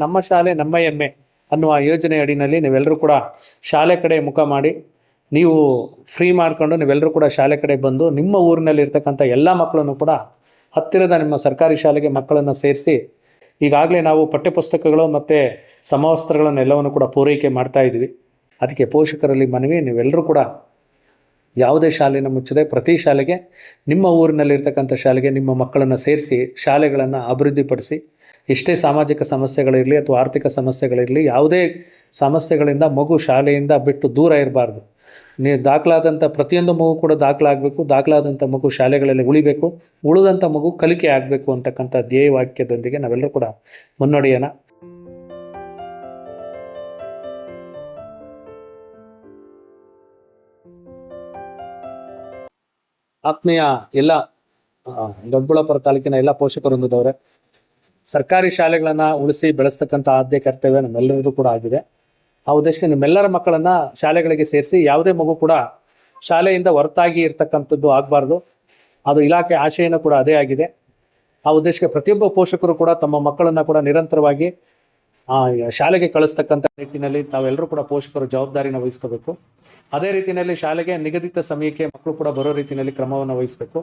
ನಮ್ಮ ಶಾಲೆ ನಮ್ಮ ಹೆಮ್ಮೆ ಅನ್ನುವ ಯೋಜನೆ ಅಡಿನಲ್ಲಿ ನೀವೆಲ್ಲರೂ ಕೂಡ ಶಾಲೆ ಕಡೆ ಮುಖ ಮಾಡಿ ನೀವು ಫ್ರೀ ಮಾಡಿಕೊಂಡು ನೀವೆಲ್ಲರೂ ಕೂಡ ಶಾಲೆ ಕಡೆ ಬಂದು ನಿಮ್ಮ ಊರಿನಲ್ಲಿ ಇರ್ತಕ್ಕಂಥ ಎಲ್ಲ ಮಕ್ಕಳನ್ನು ಕೂಡ ಹತ್ತಿರದ ನಿಮ್ಮ ಸರ್ಕಾರಿ ಶಾಲೆಗೆ ಮಕ್ಕಳನ್ನು ಸೇರಿಸಿ ಈಗಾಗಲೇ ನಾವು ಪಠ್ಯಪುಸ್ತಕಗಳು ಮತ್ತು ಸಮವಸ್ತ್ರಗಳನ್ನೆಲ್ಲವನ್ನು ಕೂಡ ಪೂರೈಕೆ ಮಾಡ್ತಾ ಇದ್ವಿ. ಅದಕ್ಕೆ ಪೋಷಕರಲ್ಲಿ ಮನವಿ, ನೀವೆಲ್ಲರೂ ಕೂಡ ಯಾವುದೇ ಶಾಲೆಯನ್ನು ಮುಚ್ಚದೆ ಪ್ರತಿ ಶಾಲೆಗೆ ನಿಮ್ಮ ಊರಿನಲ್ಲಿರ್ತಕ್ಕಂಥ ಶಾಲೆಗೆ ನಿಮ್ಮ ಮಕ್ಕಳನ್ನು ಸೇರಿಸಿ ಶಾಲೆಗಳನ್ನು ಅಭಿವೃದ್ಧಿಪಡಿಸಿ. ಎಷ್ಟೇ ಸಾಮಾಜಿಕ ಸಮಸ್ಯೆಗಳಿರಲಿ ಅಥವಾ ಆರ್ಥಿಕ ಸಮಸ್ಯೆಗಳಿರಲಿ, ಯಾವುದೇ ಸಮಸ್ಯೆಗಳಿಂದ ಮಗು ಶಾಲೆಯಿಂದ ಬಿಟ್ಟು ದೂರ ಇರಬಾರ್ದು. ನೀವು ದಾಖಲಾದಂಥ ಪ್ರತಿಯೊಂದು ಮಗು ಕೂಡ ದಾಖಲಾಗಬೇಕು. ದಾಖಲಾದಂಥ ಮಗು ಶಾಲೆಗಳಲ್ಲಿ ಉಳಿಬೇಕು, ಉಳಿದಂಥ ಮಗು ಕಲಿಕೆ ಆಗಬೇಕು ಅಂತಕ್ಕಂಥ ಧ್ಯೇಯ ವಾಕ್ಯದೊಂದಿಗೆ ನಾವೆಲ್ಲರೂ ಕೂಡ ಮುನ್ನಡೆಯೋಣ. ಆತ್ಮೀಯ ಎಲ್ಲ ದೊಡ್ಡಬಳ್ಳಾಪುರ ತಾಲೂಕಿನ ಎಲ್ಲ ಪೋಷಕರೊಂದಿದವರೇ, ಸರ್ಕಾರಿ ಶಾಲೆಗಳನ್ನು ಉಳಿಸಿ ಬೆಳೆಸ್ತಕ್ಕಂಥ ಆದ್ಯ ಕರ್ತವ್ಯ ನಮ್ಮೆಲ್ಲರದು ಕೂಡ ಆಗಿದೆ. ಆ ಉದ್ದೇಶಕ್ಕೆ ನಿಮ್ಮೆಲ್ಲರ ಮಕ್ಕಳನ್ನು ಶಾಲೆಗಳಿಗೆ ಸೇರಿಸಿ ಯಾವುದೇ ಮಗು ಕೂಡ ಶಾಲೆಯಿಂದ ಹೊರತಾಗಿ ಇರ್ತಕ್ಕಂಥದ್ದು ಆಗಬಾರ್ದು. ಅದು ಇಲಾಖೆ ಆಶಯನೂ ಕೂಡ ಅದೇ ಆಗಿದೆ. ಆ ಉದ್ದೇಶಕ್ಕೆ ಪ್ರತಿಯೊಬ್ಬ ಪೋಷಕರು ಕೂಡ ತಮ್ಮ ಮಕ್ಕಳನ್ನು ಕೂಡ ನಿರಂತರವಾಗಿ ಶಾಲೆಗೆ ಕಳಿಸ್ತಕ್ಕಂಥ ನಿಟ್ಟಿನಲ್ಲಿ ತಾವೆಲ್ಲರೂ ಕೂಡ ಪೋಷಕರು ಜವಾಬ್ದಾರಿನ ವಹಿಸ್ಕೋಬೇಕು. ಅದೇ ರೀತಿಯಲ್ಲಿ ಶಾಲೆಗೆ ನಿಗದಿತ ಸಮಯಕ್ಕೆ ಮಕ್ಕಳು ಕೂಡ ಬರೋ ರೀತಿಯಲ್ಲಿ ಕ್ರಮವನ್ನು ವಹಿಸಬೇಕು.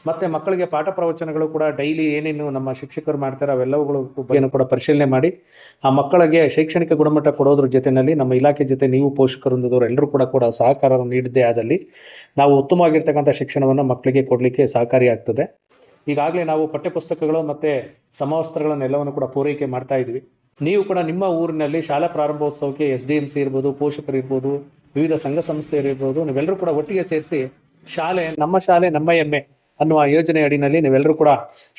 ಮತ್ತು ಮಕ್ಕಳಿಗೆ ಪಾಠ ಪ್ರವಚನಗಳು ಕೂಡ ಡೈಲಿ ಏನೇನು ನಮ್ಮ ಶಿಕ್ಷಕರು ಮಾಡ್ತಾರೆ ಅವೆಲ್ಲವುಗಳು ಬಗ್ಗೆನೂ ಕೂಡ ಪರಿಶೀಲನೆ ಮಾಡಿ ಆ ಮಕ್ಕಳಿಗೆ ಶೈಕ್ಷಣಿಕ ಗುಣಮಟ್ಟ ಕೊಡೋದ್ರ ಜೊತೆಯಲ್ಲಿ ನಮ್ಮ ಇಲಾಖೆ ಜೊತೆ ನೀವು ಪೋಷಕರೊಂದಿದವರು ಎಲ್ಲರೂ ಕೂಡ ಸಹಕಾರವನ್ನು ನೀಡಿದ್ದೇ ಆದಲ್ಲಿ ನಾವು ಉತ್ತಮವಾಗಿರ್ತಕ್ಕಂಥ ಶಿಕ್ಷಣವನ್ನು ಮಕ್ಕಳಿಗೆ ಕೊಡಲಿಕ್ಕೆ ಸಹಕಾರಿಯಾಗ್ತದೆ. ಈಗಾಗಲೇ ನಾವು ಪಠ್ಯಪುಸ್ತಕಗಳು ಮತ್ತು ಸಮವಸ್ತ್ರಗಳನ್ನೆಲ್ಲವನ್ನು ಕೂಡ ಪೂರೈಕೆ ಮಾಡ್ತಾ ಇದ್ವಿ. ನೀವು ಕೂಡ ನಿಮ್ಮ ಊರಿನಲ್ಲಿ ಶಾಲಾ ಪ್ರಾರಂಭೋತ್ಸವಕ್ಕೆ SDMC ಇರ್ಬೋದು, ಪೋಷಕರು ಇರ್ಬೋದು, ವಿವಿಧ ಸಂಘ ಸಂಸ್ಥೆಯರಿರ್ಬೋದು, ನೀವೆಲ್ಲರೂ ಕೂಡ ಒಟ್ಟಿಗೆ ಸೇರಿಸಿ ಶಾಲೆ ನಮ್ಮ ಹೆಮ್ಮೆ ಅನ್ನುವ ಯೋಜನೆ ಅಡಿನಲ್ಲಿ ನೀವೆಲ್ಲರೂ ಕೂಡ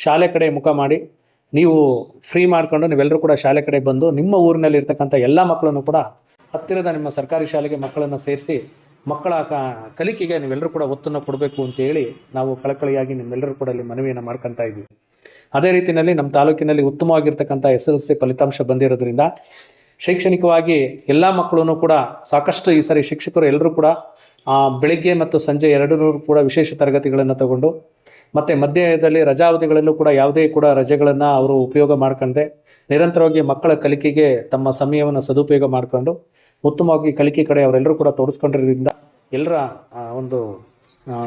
ಶಾಲೆ ಕಡೆ ಮುಖ ಮಾಡಿ ನೀವು ಫ್ರೀ ಮಾಡಿಕೊಂಡು ನೀವೆಲ್ಲರೂ ಕೂಡ ಶಾಲೆ ಕಡೆ ಬಂದು ನಿಮ್ಮ ಊರಿನಲ್ಲಿ ಇರ್ತಕ್ಕಂಥ ಎಲ್ಲ ಮಕ್ಕಳನ್ನು ಕೂಡ ಹತ್ತಿರದ ನಿಮ್ಮ ಸರ್ಕಾರಿ ಶಾಲೆಗೆ ಮಕ್ಕಳನ್ನು ಸೇರಿಸಿ ಮಕ್ಕಳ ಕಲಿಕೆಗೆ ನೀವೆಲ್ಲರೂ ಕೂಡ ಒತ್ತನ್ನು ಕೊಡಬೇಕು ಅಂತೇಳಿ ನಾವು ಕಳಕಳಿಯಾಗಿ ನಿಮ್ಮೆಲ್ಲರೂ ಕೂಡ ಅಲ್ಲಿ ಮನವಿಯನ್ನು ಮಾಡ್ಕೊತಾ ಇದ್ದೀವಿ. ಅದೇ ರೀತಿಯಲ್ಲಿ ನಮ್ಮ ತಾಲೂಕಿನಲ್ಲಿ ಉತ್ತಮವಾಗಿರ್ತಕ್ಕಂಥ SSLC ಫಲಿತಾಂಶ ಬಂದಿರೋದ್ರಿಂದ ಶೈಕ್ಷಣಿಕವಾಗಿ ಎಲ್ಲ ಮಕ್ಕಳೂ ಕೂಡ ಸಾಕಷ್ಟು ಈ ಸರಿ ಶಿಕ್ಷಕರು ಎಲ್ಲರೂ ಕೂಡ ಬೆಳಗ್ಗೆ ಮತ್ತು ಸಂಜೆ ಎರಡೂ ಕೂಡ ವಿಶೇಷ ತರಗತಿಗಳನ್ನು ತಗೊಂಡು ಮತ್ತು ಮಧ್ಯದಲ್ಲಿ ರಜಾವಧಿಗಳಲ್ಲೂ ಕೂಡ ಯಾವುದೇ ಕೂಡ ರಜೆಗಳನ್ನು ಅವರು ಉಪಯೋಗ ಮಾಡ್ಕೊಂಡೆ ನಿರಂತರವಾಗಿ ಮಕ್ಕಳ ಕಲಿಕೆಗೆ ತಮ್ಮ ಸಮಯವನ್ನು ಸದುಪಯೋಗ ಮಾಡಿಕೊಂಡು ಉತ್ತಮವಾಗಿ ಕಲಿಕೆ ಕಡೆ ಅವರೆಲ್ಲರೂ ಕೂಡ ತೋರಿಸ್ಕೊಂಡಿರೋದ್ರಿಂದ ಎಲ್ಲರ ಒಂದು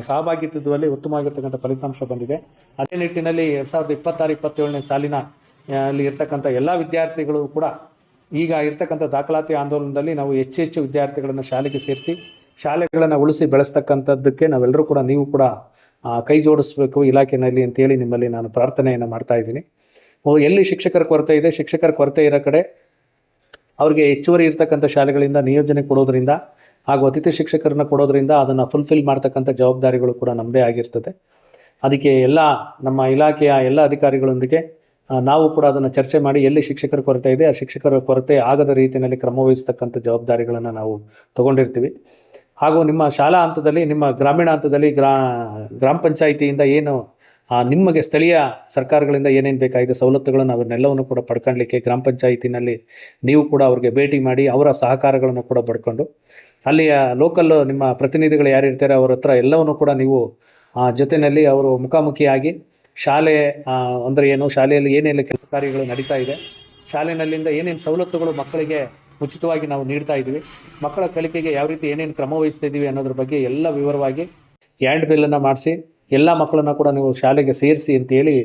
ಸಹಭಾಗಿತ್ವದಲ್ಲಿ ಉತ್ತಮವಾಗಿರ್ತಕ್ಕಂಥ ಫಲಿತಾಂಶ ಬಂದಿದೆ. ಅದೇ ನಿಟ್ಟಿನಲ್ಲಿ 2026-27ನೇ ಸಾಲಿನ ಅಲ್ಲಿ ಇರ್ತಕ್ಕಂಥ ಎಲ್ಲ ವಿದ್ಯಾರ್ಥಿಗಳು ಕೂಡ ಈಗ ಇರ್ತಕ್ಕಂಥ ದಾಖಲಾತಿ ಆಂದೋಲನದಲ್ಲಿ ನಾವು ಹೆಚ್ಚು ವಿದ್ಯಾರ್ಥಿಗಳನ್ನು ಶಾಲೆಗೆ ಸೇರಿಸಿ ಶಾಲೆಗಳನ್ನು ಉಳಿಸಿ ಬೆಳೆಸ್ತಕ್ಕಂಥದ್ದಕ್ಕೆ ನಾವೆಲ್ಲರೂ ಕೂಡ ನೀವು ಕೂಡ ಕೈ ಜೋಡಿಸ್ಬೇಕು ಇಲಾಖೆಯಲ್ಲಿ ಅಂತೇಳಿ ನಿಮ್ಮಲ್ಲಿ ನಾನು ಪ್ರಾರ್ಥನೆಯನ್ನು ಮಾಡ್ತಾ ಇದ್ದೀನಿ. ಎಲ್ಲಿ ಶಿಕ್ಷಕರ ಕೊರತೆ ಇದೆ, ಶಿಕ್ಷಕರ ಕೊರತೆ ಇರೋ ಕಡೆ ಅವ್ರಿಗೆ ಹೆಚ್ಚುವರಿ ಇರ್ತಕ್ಕಂಥ ಶಾಲೆಗಳಿಂದ ನಿಯೋಜನೆ ಕೊಡೋದ್ರಿಂದ ಹಾಗೂ ಅತಿಥಿ ಶಿಕ್ಷಕರನ್ನ ಕೊಡೋದ್ರಿಂದ ಅದನ್ನು ಫುಲ್ಫಿಲ್ ಮಾಡ್ತಕ್ಕಂಥ ಜವಾಬ್ದಾರಿಗಳು ಕೂಡ ನಮ್ಮದೇ ಆಗಿರ್ತದೆ. ಅದಕ್ಕೆ ಎಲ್ಲ ನಮ್ಮ ಇಲಾಖೆಯ ಎಲ್ಲ ಅಧಿಕಾರಿಗಳೊಂದಿಗೆ ನಾವು ಕೂಡ ಅದನ್ನು ಚರ್ಚೆ ಮಾಡಿ ಎಲ್ಲಿ ಶಿಕ್ಷಕರ ಕೊರತೆ ಇದೆ ಆ ಶಿಕ್ಷಕರ ಕೊರತೆ ಆಗದ ರೀತಿಯಲ್ಲಿ ಕ್ರಮವಹಿಸ್ತಕ್ಕಂಥ ಜವಾಬ್ದಾರಿಗಳನ್ನು ನಾವು ತಗೊಂಡಿರ್ತೀವಿ. ಹಾಗೂ ನಿಮ್ಮ ಶಾಲಾ ಹಂತದಲ್ಲಿ, ನಿಮ್ಮ ಗ್ರಾಮೀಣ ಹಂತದಲ್ಲಿ ಗ್ರಾಮ ಪಂಚಾಯಿತಿಯಿಂದ ಏನು ನಿಮಗೆ ಸ್ಥಳೀಯ ಸರ್ಕಾರಗಳಿಂದ ಏನೇನು ಬೇಕಾಗಿದೆ ಸವಲತ್ತುಗಳನ್ನು ಅವನ್ನೆಲ್ಲವನ್ನು ಕೂಡ ಪಡ್ಕೊಳ್ಳಲಿಕ್ಕೆ ಗ್ರಾಮ ಪಂಚಾಯಿತಿನಲ್ಲಿ ನೀವು ಕೂಡ ಅವ್ರಿಗೆ ಭೇಟಿ ಮಾಡಿ ಅವರ ಸಹಕಾರಗಳನ್ನು ಕೂಡ ಪಡ್ಕೊಂಡು ಅಲ್ಲಿಯ ಲೋಕಲ್ ನಿಮ್ಮ ಪ್ರತಿನಿಧಿಗಳು ಯಾರಿರ್ತಾರೆ ಅವ್ರ ಹತ್ರ ಎಲ್ಲವನ್ನು ಕೂಡ ನೀವು ಜೊತೆಯಲ್ಲಿ ಅವರು ಮುಖಾಮುಖಿಯಾಗಿ ಶಾಲೆ ಅಂದರೆ ಏನು, ಶಾಲೆಯಲ್ಲಿ ಏನೆಲ್ಲ ಕೆಲಸ ಕಾರ್ಯಗಳು ನಡೀತಾ ಇದೆ, ಶಾಲೆಯಲ್ಲಿಂದ ಏನೇನು ಸವಲತ್ತುಗಳು ಮಕ್ಕಳಿಗೆ ಉಚಿತವಾಗಿ ನಾವು ನೀಡ್ತಾ ಇದ್ದೀವಿ, ಮಕ್ಕಳ ಕಲಿಕೆಗೆ ಯಾವ ರೀತಿ ಏನೇನು ಕ್ರಮ ವಹಿಸ್ತಾ ಇದ್ದೀವಿ ಅನ್ನೋದ್ರ ಬಗ್ಗೆ ಎಲ್ಲ ವಿವರವಾಗಿ ಹ್ಯಾಂಡ್ ಬಿಲ್ಲನ್ನು ಮಾಡಿಸಿ ಎಲ್ಲ ಮಕ್ಕಳನ್ನು ಕೂಡ ನೀವು ಶಾಲೆಗೆ ಸೇರಿಸಿ ಅಂತೇಳಿ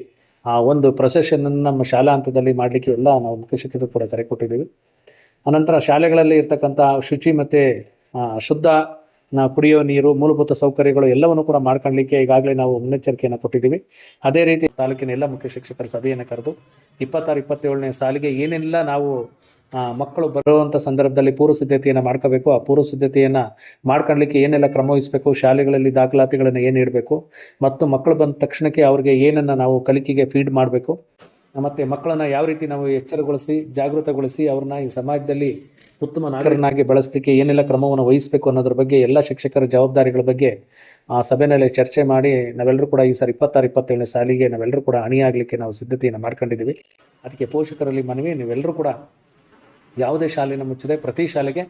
ಒಂದು ಪ್ರೊಸೆಷನನ್ನು ನಮ್ಮ ಶಾಲಾ ಹಂತದಲ್ಲಿ ಮಾಡಲಿಕ್ಕೆ ಎಲ್ಲ ನಾವು ಮುಖ್ಯ ಶಿಕ್ಷಕರು ಕೂಡ ಕರೆ ಕೊಟ್ಟಿದ್ದೀವಿ. ಅನಂತರ ಶಾಲೆಗಳಲ್ಲಿ ಇರ್ತಕ್ಕಂಥ ಶುಚಿ ಮತ್ತು ಶುದ್ಧ ಕುಡಿಯೋ ನೀರು, ಮೂಲಭೂತ ಸೌಕರ್ಯಗಳು ಎಲ್ಲವನ್ನು ಕೂಡ ಮಾಡ್ಕೊಳ್ಳಲಿಕ್ಕೆ ಈಗಾಗಲೇ ನಾವು ಮುನ್ನೆಚ್ಚರಿಕೆಯನ್ನು ಕೊಟ್ಟಿದ್ದೀವಿ. ಅದೇ ರೀತಿ ತಾಲೂಕಿನ ಎಲ್ಲ ಮುಖ್ಯ ಶಿಕ್ಷಕರ ಸಭೆಯನ್ನು ಕರೆದು 26-27ನೇ ಸಾಲಿಗೆ ಏನೆಲ್ಲ ನಾವು ಮಕ್ಕಳು ಬರುವಂಥ ಸಂದರ್ಭದಲ್ಲಿ ಪೂರ್ವ ಸಿದ್ಧತೆಯನ್ನು ಮಾಡ್ಕೋಬೇಕು, ಆ ಪೂರ್ವ ಸಿದ್ಧತೆಯನ್ನು ಮಾಡ್ಕೊಳ್ಳಲಿಕ್ಕೆ ಏನೆಲ್ಲ ಕ್ರಮ ವಹಿಸಬೇಕು, ಶಾಲೆಗಳಲ್ಲಿ ದಾಖಲಾತಿಗಳನ್ನು ಏನು ಇಡಬೇಕು ಮತ್ತು ಮಕ್ಕಳು ಬಂದ ತಕ್ಷಣಕ್ಕೆ ಅವ್ರಿಗೆ ಏನನ್ನು ನಾವು ಕಲಿಕೆಗೆ ಫೀಡ್ ಮಾಡಬೇಕು ಮತ್ತು ಮಕ್ಕಳನ್ನು ಯಾವ ರೀತಿ ನಾವು ಎಚ್ಚರಗೊಳಿಸಿ ಜಾಗೃತಗೊಳಿಸಿ ಅವ್ರನ್ನ ಈ ಸಮಾಜದಲ್ಲಿ ಉತ್ತಮ ನಾಗರಿಕನಾಗಿ ಬೆಳೆಸಲಿಕ್ಕೆ ಏನೆಲ್ಲ ಕ್ರಮವನ್ನು ವಹಿಸಬೇಕು ಅನ್ನೋದ್ರ ಬಗ್ಗೆ ಎಲ್ಲ ಶಿಕ್ಷಕರ ಜವಾಬ್ದಾರಿಗಳ ಬಗ್ಗೆ ಸಭೆಯಲ್ಲಿ ಚರ್ಚೆ ಮಾಡಿ ನಾವೆಲ್ಲರೂ ಕೂಡ ಈ ಸರಿ 26-27ನೇ ಸಾಲಿಗೆ ನಾವೆಲ್ಲರೂ ಕೂಡ ಅಣಿಯಾಗಲಿಕ್ಕೆ ನಾವು ಸಿದ್ಧತೆಯನ್ನು ಮಾಡ್ಕೊಂಡಿದ್ದೀವಿ. ಅದಕ್ಕೆ ಪೋಷಕರಲ್ಲಿ ಮನವಿ, ನೀವೆಲ್ಲರೂ ಕೂಡ ಯಾವುದೇ ಶಾಲೆಯನ್ನು ಮುಚ್ಚದೆ ಪ್ರತಿ ಶಾಲೆಗೆ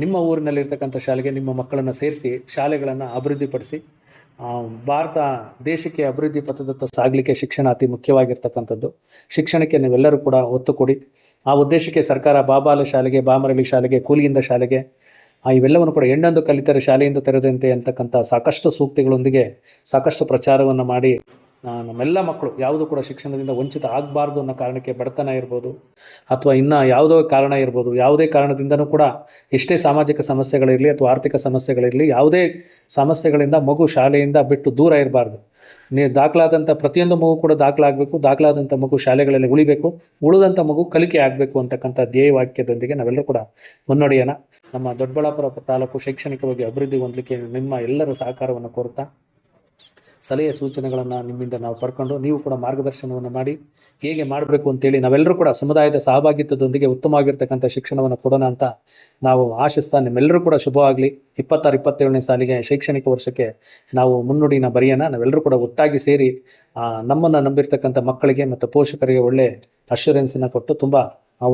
ನಿಮ್ಮ ಊರಿನಲ್ಲಿರ್ತಕ್ಕಂಥ ಶಾಲೆಗೆ ನಿಮ್ಮ ಮಕ್ಕಳನ್ನು ಸೇರಿಸಿ ಶಾಲೆಗಳನ್ನು ಅಭಿವೃದ್ಧಿಪಡಿಸಿ ಭಾರತ ದೇಶಕ್ಕೆ ಅಭಿವೃದ್ಧಿ ಪಥದತ್ತ ಸಾಗಲಿಕ್ಕೆ ಶಿಕ್ಷಣ ಅತಿ ಮುಖ್ಯವಾಗಿರ್ತಕ್ಕಂಥದ್ದು. ಶಿಕ್ಷಣಕ್ಕೆ ನೀವೆಲ್ಲರೂ ಕೂಡ ಒತ್ತು ಕೊಡಿ. ಆ ಉದ್ದೇಶಕ್ಕೆ ಸರ್ಕಾರ ಬಾಬಾಲ ಶಾಲೆಗೆ, ಬಾಮರಳ್ಳಿ ಶಾಲೆಗೆ, ಕೂಲಿಯಿಂದ ಶಾಲೆಗೆ ಇವೆಲ್ಲವನ್ನು ಕೂಡ ಹೆಣ್ಣೊಂದು ಕಲಿತರೆ ಶಾಲೆಯಿಂದ ತೆರೆದಂತೆ ಅಂತಕ್ಕಂಥ ಸಾಕಷ್ಟು ಸೂಕ್ತಿಗಳೊಂದಿಗೆ ಸಾಕಷ್ಟು ಪ್ರಚಾರವನ್ನು ಮಾಡಿ ನಮ್ಮೆಲ್ಲ ಮಕ್ಕಳು ಯಾವುದೂ ಕೂಡ ಶಿಕ್ಷಣದಿಂದ ವಂಚಿತ ಆಗಬಾರ್ದು ಅನ್ನೋ ಕಾರಣಕ್ಕೆ ಬಡತನ ಇರ್ಬೋದು ಅಥವಾ ಇನ್ನು ಯಾವುದೋ ಕಾರಣ ಇರ್ಬೋದು, ಯಾವುದೇ ಕಾರಣದಿಂದನೂ ಕೂಡ ಎಷ್ಟೇ ಸಾಮಾಜಿಕ ಸಮಸ್ಯೆಗಳಿರಲಿ ಅಥವಾ ಆರ್ಥಿಕ ಸಮಸ್ಯೆಗಳಿರಲಿ, ಯಾವುದೇ ಸಮಸ್ಯೆಗಳಿಂದ ಮಗು ಶಾಲೆಯಿಂದ ಬಿಟ್ಟು ದೂರ ಇರಬಾರ್ದು. ದಾಖಲಾದಂಥ ಪ್ರತಿಯೊಂದು ಮಗು ಕೂಡ ದಾಖಲಾಗಬೇಕು, ದಾಖಲಾದಂಥ ಮಗು ಶಾಲೆಗಳಲ್ಲಿ ಉಳಿಬೇಕು, ಉಳಿದಂಥ ಮಗು ಕಲಿಕೆ ಆಗಬೇಕು ಅಂತಕ್ಕಂಥ ಧ್ಯೇಯ ವಾಕ್ಯದೊಂದಿಗೆ ನಾವೆಲ್ಲರೂ ಕೂಡ ಮುನ್ನಡೆಯೋಣ. ನಮ್ಮ ದೊಡ್ಡಬಳ್ಳಾಪುರ ತಾಲೂಕು ಶೈಕ್ಷಣಿಕವಾಗಿ ಅಭಿವೃದ್ಧಿ ಹೊಂದಲಿಕ್ಕೆ ನಿಮ್ಮ ಎಲ್ಲರ ಸಹಕಾರವನ್ನು ಕೋರುತ್ತಾ, ಸಲಹೆ ಸೂಚನೆಗಳನ್ನು ನಿಮ್ಮಿಂದ ನಾವು ಪಡ್ಕೊಂಡು ನೀವು ಕೂಡ ಮಾರ್ಗದರ್ಶನವನ್ನು ಮಾಡಿ ಹೇಗೆ ಮಾಡಬೇಕು ಅಂತೇಳಿ ನಾವೆಲ್ಲರೂ ಕೂಡ ಸಮುದಾಯದ ಸಹಭಾಗಿತ್ವದೊಂದಿಗೆ ಉತ್ತಮವಾಗಿರ್ತಕ್ಕಂಥ ಶಿಕ್ಷಣವನ್ನು ಕೊಡೋಣ ಅಂತ ನಾವು ಆಶಿಸ್ತಾ, ನಿಮ್ಮೆಲ್ಲರೂ ಕೂಡ ಶುಭವಾಗಲಿ. 26-27ನೇ ಸಾಲಿಗೆ ಶೈಕ್ಷಣಿಕ ವರ್ಷಕ್ಕೆ ನಾವು ಮುನ್ನುಡಿನ ಬರೆಯೋಣ. ನಾವೆಲ್ಲರೂ ಕೂಡ ಒಟ್ಟಾಗಿ ಸೇರಿ ನಮ್ಮನ್ನು ನಂಬಿರ್ತಕ್ಕಂಥ ಮಕ್ಕಳಿಗೆ ಮತ್ತು ಪೋಷಕರಿಗೆ ಒಳ್ಳೆ ಅಶ್ಯೂರೆನ್ಸನ್ನು ಕೊಟ್ಟು ತುಂಬ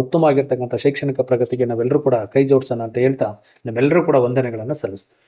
ಉತ್ತಮವಾಗಿರ್ತಕ್ಕಂಥ ಶೈಕ್ಷಣಿಕ ಪ್ರಗತಿಗೆ ನಾವೆಲ್ಲರೂ ಕೂಡ ಕೈ ಜೋಡಿಸೋಣ ಅಂತ ಹೇಳ್ತಾ ನಿಮ್ಮೆಲ್ಲರೂ ಕೂಡ ವಂದನೆಗಳನ್ನು ಸಲ್ಲಿಸ್ತೀವಿ.